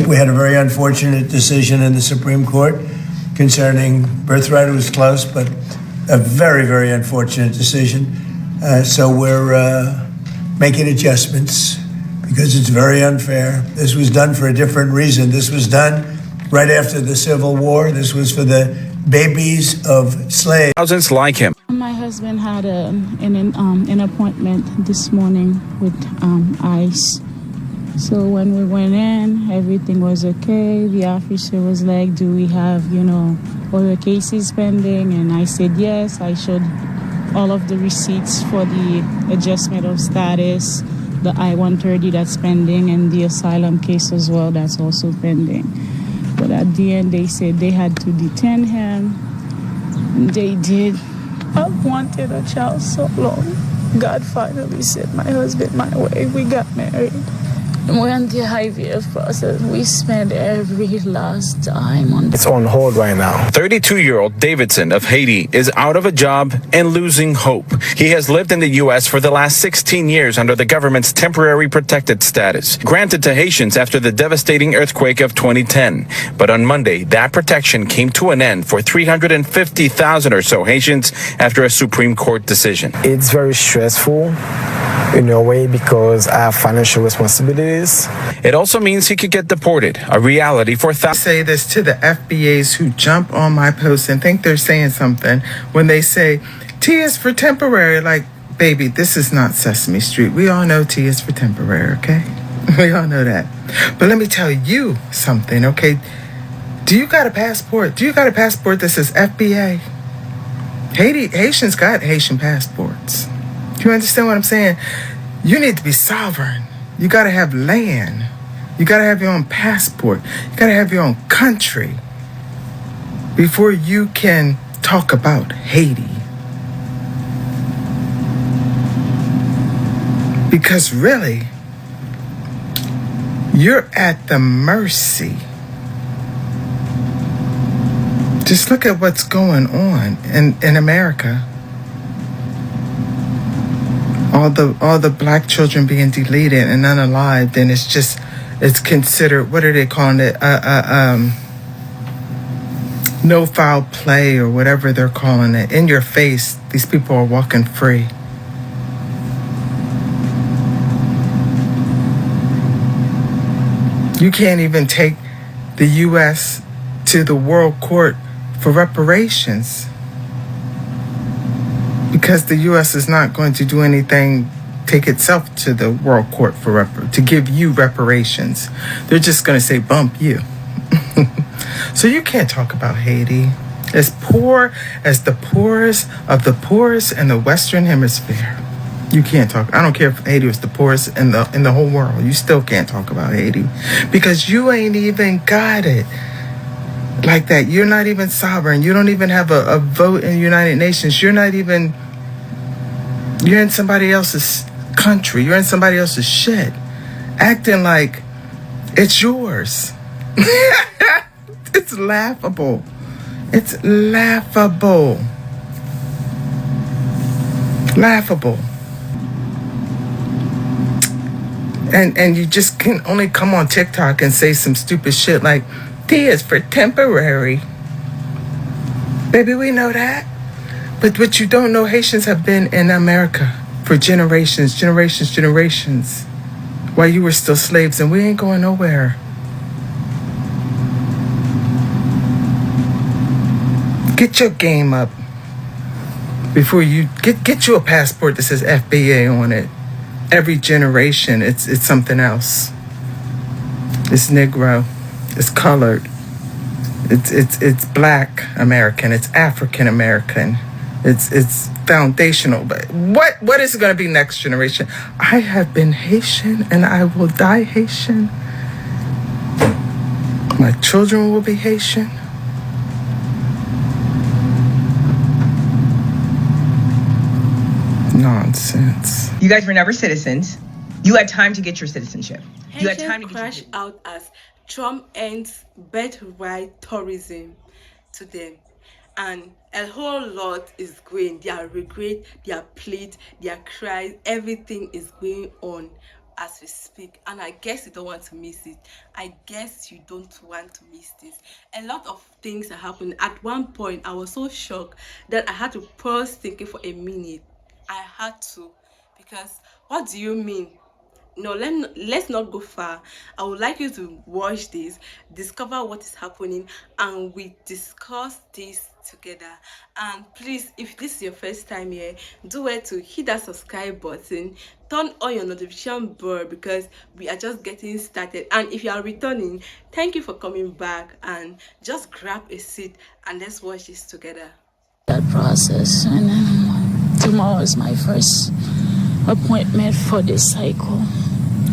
We had a very unfortunate decision in the Supreme Court concerning birthright. It was close, but a very, very unfortunate decision. So we're making adjustments because it's very unfair. This was done for a different reason. This was done right after the Civil War. This was for the babies of slaves. Thousands like him. My husband had an appointment this morning with ICE. So when we went in, everything was okay. The officer was like, do we have, other cases pending? And I said yes. I showed all of the receipts for the adjustment of status, the I-130 that's pending, and the asylum case as well that's also pending. But at the end, they said they had to detain him. They did. I've wanted a child so long. God finally sent my husband my way. We got married. We're on the IVF process. We spend every last dime on It's on hold right now. 32-year-old Davidson of Haiti is out of a job and losing hope. He has lived in the U.S. for the last 16 years under the government's temporary protected status, granted to Haitians after the devastating earthquake of 2010. But on Monday, that protection came to an end for 350,000 or so Haitians after a Supreme Court decision. It's very stressful in a way because I have financial responsibilities. It also means he could get deported, a reality for thousands. I say this to the FBAs who jump on my posts and think they're saying something when they say T is for temporary. Like, baby, this is not Sesame Street. We all know T is for temporary, okay? We all know that. But let me tell you something, okay? Do you got a passport? Do you got a passport that says FBA? Haitians got Haitian passports. You understand what I'm saying? You need to be sovereign. You got to have land. You got to have your own passport. You got to have your own country before you can talk about Haiti. Because really, you're at the mercy. Just look at what's going on in America. All the black children being deleted and unalived, and it's considered, what are they calling it? No foul play or whatever they're calling it. In your face, these people are walking free. You can't even take the U.S. to the World Court for reparations, because the U.S. is not going to do anything, take itself to the World Court to give you reparations. They're just going to say, bump you. So you can't talk about Haiti. As poor as the poorest of the poorest in the Western Hemisphere. You can't talk. I don't care if Haiti was the poorest in the whole world. You still can't talk about Haiti because you ain't even got it like that. You're not even sovereign. You don't even have a vote in the United Nations. You're in somebody else's country. You're in somebody else's shit. Acting like it's yours. It's laughable. It's laughable. Laughable. And you just can only come on TikTok and say some stupid shit like, T is for temporary. Baby, we know that. But what you don't know, Haitians have been in America for generations, while you were still slaves, and we ain't going nowhere. Get your game up before you get you a passport that says FBA on it. Every generation, it's something else. It's Negro, it's colored, it's Black American, it's African American. It's foundational. But what is going to be next generation? I have been Haitian and I will die Haitian. My children will be Haitian. Nonsense. You guys were never citizens. You had time to get your citizenship. You had time to crash out as Trump ends birthright tourism to them. And a whole lot is going. Their regret, their plea, their cries, everything is going on as we speak, and I guess you don't want to miss it. I guess you don't want to miss this. A lot of things are happening. At one point, I was so shocked that I had to pause thinking for a minute. I had to, because what do you mean? No, let's not go far. I would like you to watch this, discover what is happening, and we discuss this together. And please, if this is your first time here, do it to hit that subscribe button, turn on your notification bell, because we are just getting started. And if you are returning, thank you for coming back, and just grab a seat and let's watch this together. That process, and tomorrow is my first appointment for this cycle.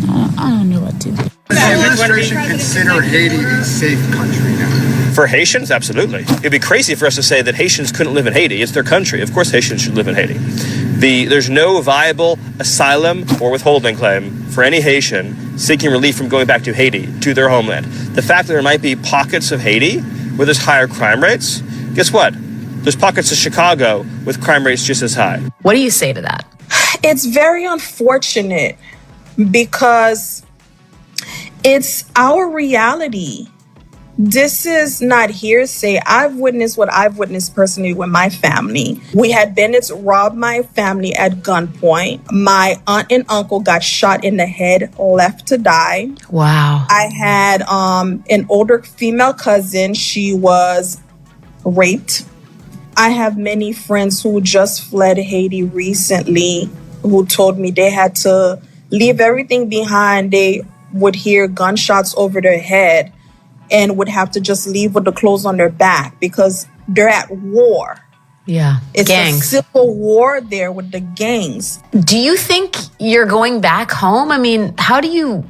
I don't know what to do. Does the administration consider Haiti a safe country now? For Haitians, absolutely. It'd be crazy for us to say that Haitians couldn't live in Haiti. It's their country. Of course Haitians should live in Haiti. There's no viable asylum or withholding claim for any Haitian seeking relief from going back to Haiti, to their homeland. The fact that there might be pockets of Haiti where there's higher crime rates, guess what? There's pockets of Chicago with crime rates just as high. What do you say to that? It's very unfortunate because it's our reality. This is not hearsay. I've witnessed what I've witnessed personally with my family. We had bandits rob my family at gunpoint. My aunt and uncle got shot in the head, left to die. Wow. I had an older female cousin. She was raped. I have many friends who just fled Haiti recently who told me they had to leave everything behind. They would hear gunshots over their head and would have to just leave with the clothes on their back because they're at war. Yeah, It's gangs. a civil war there with the gangs. Do you think you're going back home? I mean, how do you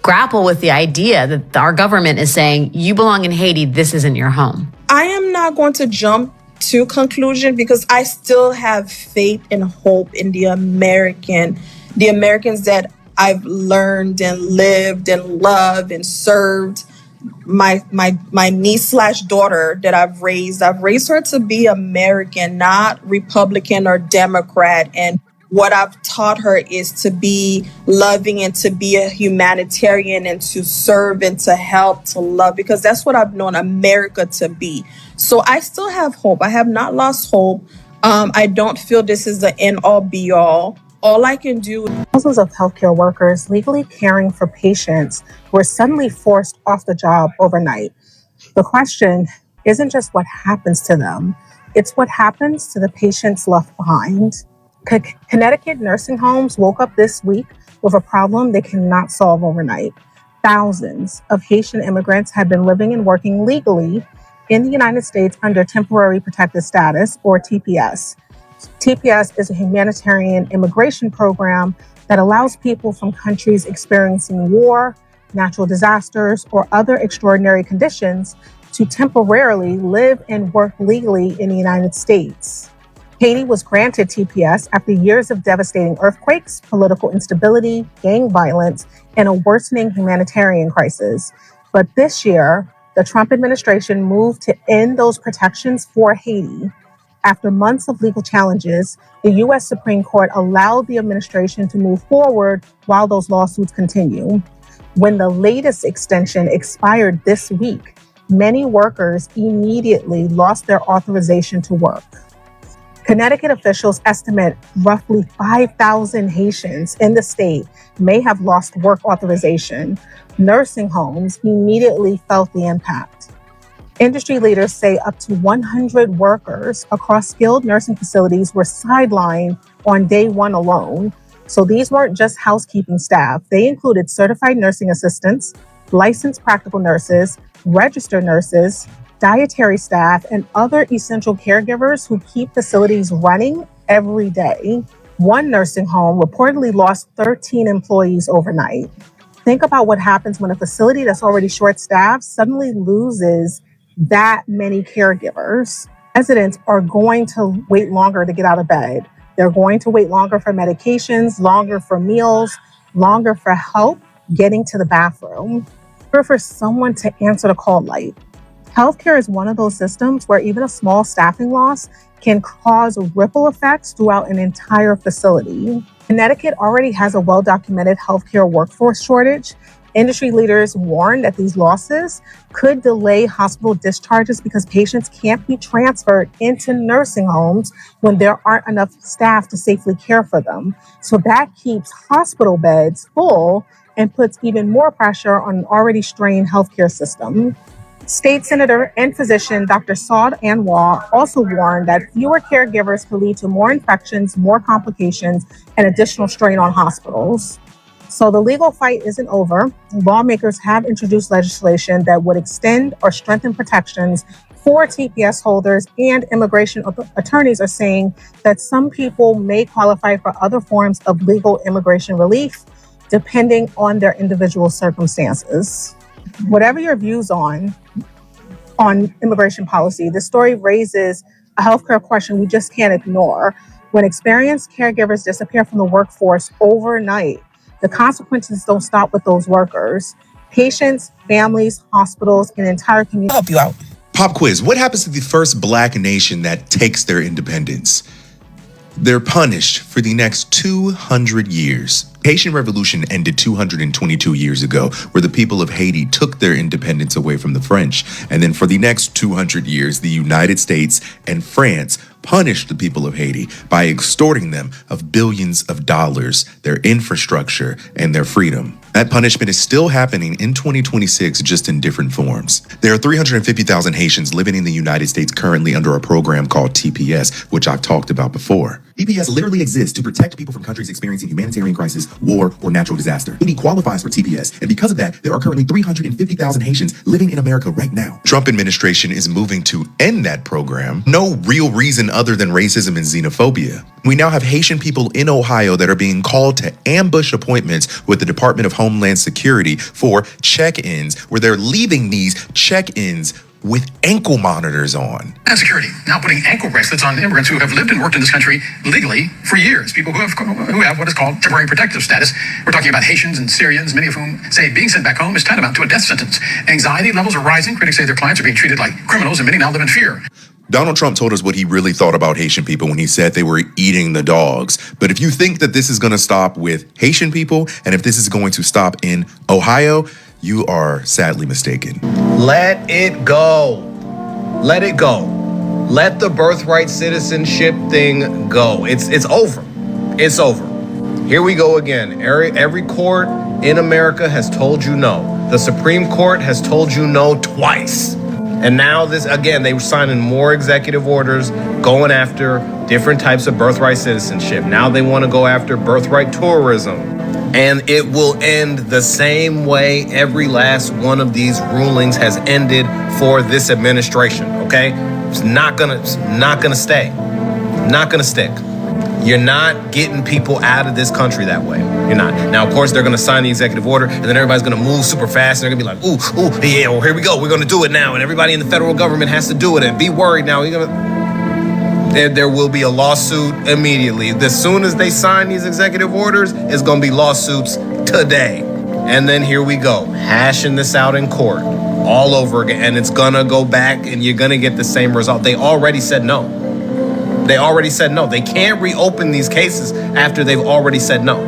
grapple with the idea that our government is saying you belong in Haiti, this isn't your home? I am not going to jump to conclusion because I still have faith and hope in the Americans that I've learned and lived and loved and served. My niece/daughter that I've raised her to be American, not Republican or Democrat. And what I've taught her is to be loving and to be a humanitarian and to serve and to help, to love, because that's what I've known America to be. So I still have hope. I have not lost hope. I don't feel this is the end all be all. All I can do. Thousands of healthcare workers legally caring for patients were suddenly forced off the job overnight. The question isn't just what happens to them, it's what happens to the patients left behind. Connecticut nursing homes woke up this week with a problem they cannot solve overnight. Thousands of Haitian immigrants had been living and working legally in the United States under Temporary Protected Status, or TPS. TPS is a humanitarian immigration program that allows people from countries experiencing war, natural disasters, or other extraordinary conditions to temporarily live and work legally in the United States. Haiti was granted TPS after years of devastating earthquakes, political instability, gang violence, and a worsening humanitarian crisis. But this year, the Trump administration moved to end those protections for Haiti. After months of legal challenges, the U.S. Supreme Court allowed the administration to move forward while those lawsuits continue. When the latest extension expired this week, many workers immediately lost their authorization to work. Connecticut officials estimate roughly 5,000 Haitians in the state may have lost work authorization. Nursing homes immediately felt the impact. Industry leaders say up to 100 workers across skilled nursing facilities were sidelined on day one alone. So these weren't just housekeeping staff. They included certified nursing assistants, licensed practical nurses, registered nurses, dietary staff, and other essential caregivers who keep facilities running every day. One nursing home reportedly lost 13 employees overnight. Think about what happens when a facility that's already short-staffed suddenly loses that many caregivers. Residents are going to wait longer to get out of bed. They're going to wait longer for medications, longer for meals, longer for help getting to the bathroom, or for someone to answer the call light. Healthcare is one of those systems where even a small staffing loss can cause ripple effects throughout an entire facility. Connecticut already has a well-documented healthcare workforce shortage. Industry leaders warn that these losses could delay hospital discharges because patients can't be transferred into nursing homes when there aren't enough staff to safely care for them. So that keeps hospital beds full and puts even more pressure on an already strained healthcare system. State Senator and physician Dr. Saud Anwar also warned that fewer caregivers could lead to more infections, more complications, and additional strain on hospitals. So the legal fight isn't over. Lawmakers have introduced legislation that would extend or strengthen protections for TPS holders, and immigration attorneys are saying that some people may qualify for other forms of legal immigration relief, depending on their individual circumstances. Whatever your views on immigration policy, the story raises a healthcare question we just can't ignore. When experienced caregivers disappear from the workforce overnight, the consequences don't stop with those workers. Patients, families, hospitals, and entire communities. Help you out. Pop quiz. What happens to the first Black nation that takes their independence? They're punished for the next 200 years. Haitian Revolution ended 222 years ago, where the people of Haiti took their independence away from the French. And then for the next 200 years, the United States and France punished the people of Haiti by extorting them of billions of dollars, their infrastructure, and their freedom. That punishment is still happening in 2026, just in different forms. There are 350,000 Haitians living in the United States currently under a program called TPS, which I've talked about before. TPS literally exists to protect people from countries experiencing humanitarian crisis, war, or natural disaster. Haiti qualifies for TPS, and because of that, there are currently 350,000 Haitians living in America right now. Trump administration is moving to end that program. No real reason other than racism and xenophobia. We now have Haitian people in Ohio that are being called to ambush appointments with the Department of Homeland Security for check-ins, where they're leaving these check-ins with ankle monitors on. And security now putting ankle bracelets on immigrants who have lived and worked in this country legally for years. People who have what is called temporary protective status. We're talking about Haitians and Syrians, many of whom say being sent back home is tantamount to a death sentence. Anxiety levels are rising. Critics say their clients are being treated like criminals, and many now live in fear. Donald Trump told us what he really thought about Haitian people when he said they were eating the dogs. But if you think that this is going to stop with Haitian people, and if this is going to stop in Ohio, you are sadly mistaken. Let it go. Let it go. Let the birthright citizenship thing go. It's over. It's over. Here we go again. Every court in America has told you no. The Supreme Court has told you no twice. And now this, again, they were signing more executive orders going after different types of birthright citizenship. Now they want to go after birthright tourism. And it will end the same way every last one of these rulings has ended for this administration, okay? It's not gonna stay. Not gonna stick. You're not getting people out of this country that way. You're not. Now, of course, they're going to sign the executive order, and then everybody's going to move super fast, and they're going to be like, ooh, yeah, well, here we go. We're going to do it now, and everybody in the federal government has to do it, and be worried now. There will be a lawsuit immediately. As soon as they sign these executive orders, it's going to be lawsuits today. And then here we go, hashing this out in court all over again, and it's going to go back, and you're going to get the same result. They already said no. They can't reopen these cases after they've already said no.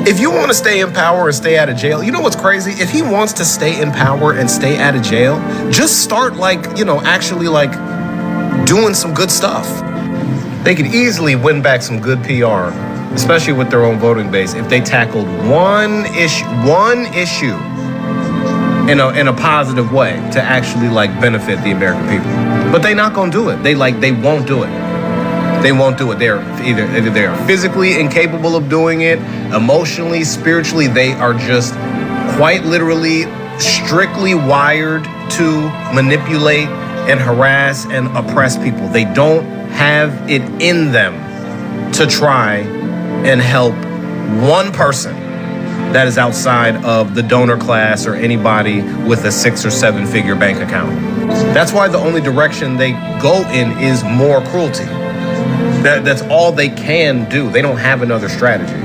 If you want to stay in power and stay out of jail, you know what's crazy? If he wants to stay in power and stay out of jail, just start actually doing some good stuff. They could easily win back some good PR, especially with their own voting base, if they tackled one issue in a positive way to actually benefit the American people. But they're not gonna do it. They won't do it. They won't do it. They're either they're physically incapable of doing it, emotionally, spiritually, they are just quite literally strictly wired to manipulate and harass and oppress people. They don't have it in them to try and help one person that is outside of the donor class or anybody with a 6 or 7 figure bank account. That's why the only direction they go in is more cruelty. That's all they can do. They don't have another strategy.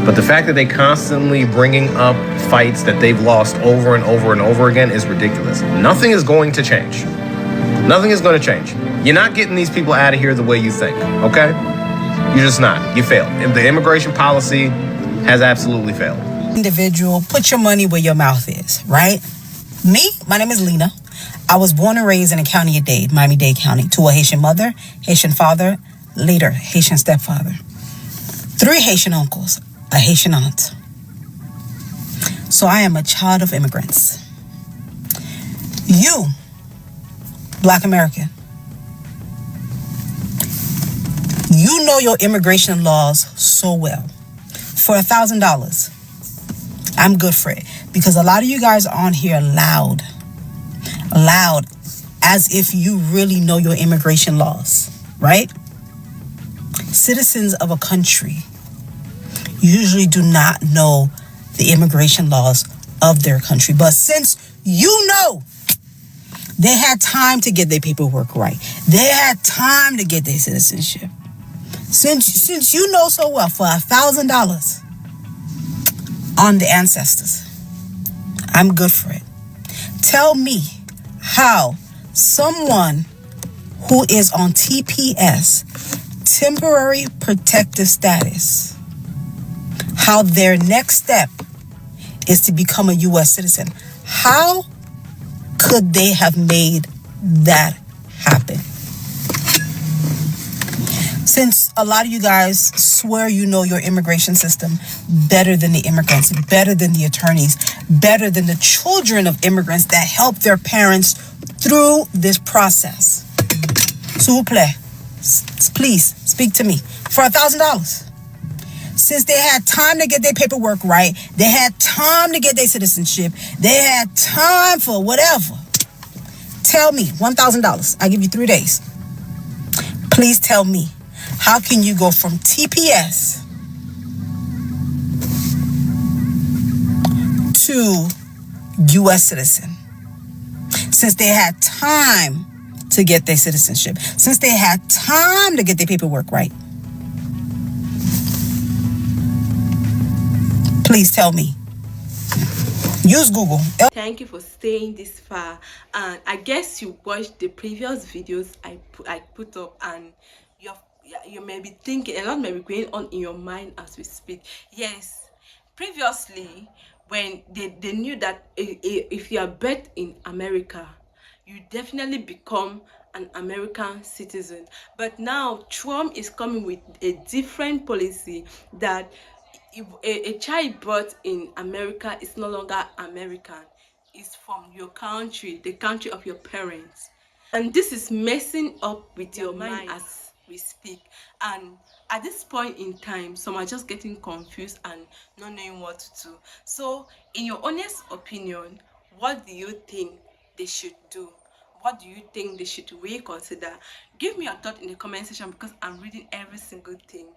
But the fact that they constantly bringing up fights that they've lost over and over and over again is ridiculous. Nothing is going to change. Nothing is going to change. You're not getting these people out of here the way you think, okay? You're just not. You failed. And the immigration policy has absolutely failed. Individual, put your money where your mouth is, right? Me, my name is Lena. I was born and raised in the county of Dade, Miami-Dade County, to a Haitian mother, Haitian father, later Haitian stepfather. 3 Haitian uncles, a Haitian aunt. So I am a child of immigrants. You, Black American, you know your immigration laws so well. For $1,000, I'm good for it. Because a lot of you guys are on here loud, as if you really know your immigration laws, right? Citizens of a country usually do not know the immigration laws of their country. But since you know they had time to get their paperwork right, they had time to get their citizenship, since you know so well, for $1,000 on the ancestors, I'm good for it. Tell me how someone who is on TPS, temporary protective status, how their next step is to become a U.S. citizen. How could they have made that happen? Since a lot of you guys swear you know your immigration system better than the immigrants, better than the attorneys, better than the children of immigrants that help their parents through this process. S'il vous plaît, please speak to me. For $1,000. Since they had time to get their paperwork right, they had time to get their citizenship, they had time for whatever. Tell me, $1,000. I give you 3 days. Please tell me, how can you go from TPS to U.S. citizen? Since they had time to get their citizenship, since they had time to get their paperwork right. Please tell me. Use Google. Thank you for staying this far, and I guess you watched the previous videos I put up, and you may be thinking, a lot may be going on in your mind as we speak. Yes, previously when they knew that if you are birthed in America, you definitely become an American citizen. But now Trump is coming with a different policy that if a child birth in America is no longer American, it's from your country, the country of your parents. And this is messing up with your mind as we speak. And at this point in time, some are just getting confused and not knowing what to do. So in your honest opinion, what do you think they should do? What do you think they should reconsider? Give me your thought in the comment section, because I'm reading every single thing.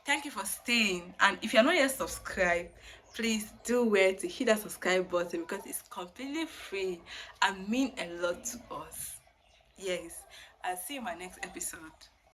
Thank you for staying, and if you're not yet subscribed, please do well to hit that subscribe button, because it's completely free and mean a lot to us. Yes, I'll see you in my next episode.